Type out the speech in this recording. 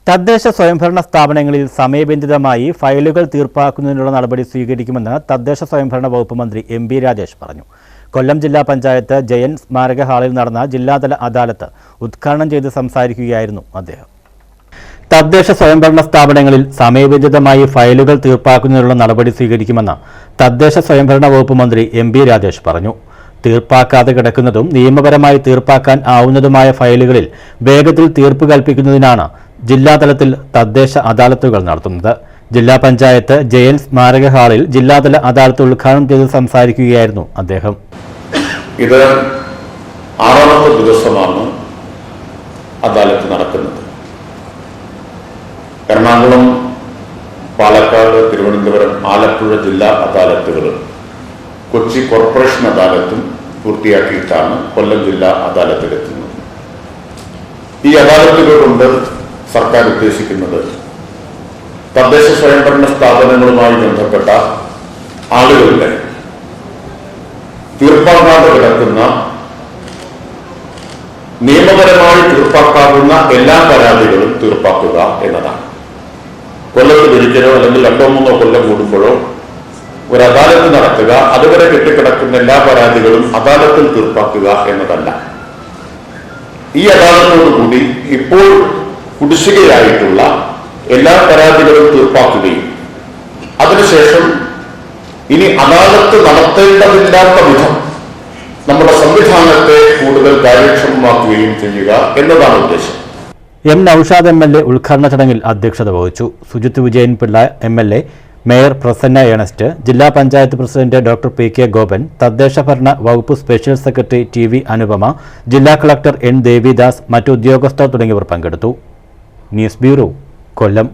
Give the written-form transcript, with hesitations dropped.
തദ്ദേശ സ്വയംഭരണ സ്ഥാപനങ്ങളിൽ സമയബന്ധിതമായി ഫയലുകൾ തീർപ്പാക്കുന്നതിനുള്ള നടപടി സ്വീകരിക്കുമെന്ന് തദ്ദേശ സ്വയംഭരണ വകുപ്പ് മന്ത്രി എം.ബി. രാജേഷ് പറഞ്ഞു. കൊല്ലം ജില്ലാ പഞ്ചായത്ത് ജയൻ സ്മാരക ഹാളിൽ നടന്ന ജില്ലാതല അദാലത്ത് ഉദ്ഘാടനം ചെയ്ത് സംസാരിക്കുകയായിരുന്നു അദ്ദേഹം. തദ്ദേശ സ്വയംഭരണ സ്ഥാപനങ്ങളിൽ സമയബന്ധിതമായി ഫയലുകൾ തീർപ്പാക്കുന്നതിനുള്ള നടപടി സ്വീകരിക്കുമെന്ന് തദ്ദേശ സ്വയംഭരണ വകുപ്പ് മന്ത്രി എം.ബി. രാജേഷ് പറഞ്ഞു. തീർപ്പാക്കാതെ കിടക്കുന്നതും നിയമപരമായി തീർപ്പാക്കാൻ ആവുന്നതുമായ ഫയലുകളിൽ വേഗത്തിൽ തീർപ്പ് കൽപ്പിക്കുന്നതിനാണ് ജില്ലാതലത്തിൽ തദ്ദേശ അദാലത്തുകൾ നടത്തുന്നത്. ജില്ലാ പഞ്ചായത്ത് ജയൻ സ്മാരക ഹാളിൽ ജില്ലാതല അദാലത്ത് ഉദ്ഘാടനം ചെയ്ത് സംസാരിക്കുകയായിരുന്നു അദ്ദേഹം. ഇത് 6ാമത്തെ ദിവസമാണ് അദാലത്ത് നടക്കുന്നത്. എറണാകുളം, പാലക്കാട്, തിരുവനന്തപുരം, ആലപ്പുഴ ജില്ലാ അദാലത്തുകളും കൊച്ചി കോർപ്പറേഷൻ അദാലത്തും പൂർത്തിയാക്കിയിട്ടാണ് കൊല്ലം ജില്ലാ അദാലത്തിലെത്തുന്നത്. ഈ അദാലത്തുകൾ കൊണ്ട് സർക്കാർ ഉദ്ദേശിക്കുന്നത് തദ്ദേശ സ്വയംഭരണ സ്ഥാപനങ്ങളുമായി ബന്ധപ്പെട്ട ആളുകളുടെ തീർപ്പാക്കാതെ കിടക്കുന്ന നിയമപരമായി തീർപ്പാക്കാവുന്ന എല്ലാ പരാതികളും തീർപ്പാക്കുക എന്നതാണ്. കൊല്ലത്തിൽ ഒരിക്കലോ അല്ലെങ്കിൽ 2-3 കൊല്ലം കൂടുമ്പോഴോ ഒരു അദാലത്ത് നടത്തുക, അതുവരെ കെട്ടിക്കിടക്കുന്ന എല്ലാ പരാതികളും അദാലത്തിൽ തീർപ്പാക്കുക എന്നതല്ല. ഈ അദാലത്തോടുകൂടി ഇപ്പോൾ കുടിശ്ശികയായിട്ടുള്ള എല്ലാ പരാതികളും തീർപ്പാക്കുകയും അതിനുശേഷം ഇനി അദാലത്ത് നടത്തേണ്ടതില്ലാത്ത വിധം നമ്മുടെ സംവിധാനത്തെ കൂടുതൽ കാര്യക്ഷമമാക്കുകയും ചെയ്യുക എന്നതാണ് ഉദ്ദേശം. എം. നൌഷാദ് എം.എൽ.എ. ഉദ്ഘാടന ചടങ്ങിൽ അധ്യക്ഷത വഹിച്ചു. Sujith Vijayanpillai MLA., mayor Prasanna Ernest, ജില്ലാ panchayat president doctor P K. Gopan, തദ്ദേശ ഭരണ വകുപ്പ് സ്പെഷ്യൽ സെക്രട്ടറി ടി.വി. അനുപമ, ജില്ലാ കളക്ടർ എൻ. ദേവിദാസ്, മറ്റു ഉദ്യോഗസ്ഥർ തുടങ്ങിയവർ പങ്കെടുത്തു. ന്യൂസ് ബ്യൂറോ, കൊല്ലം.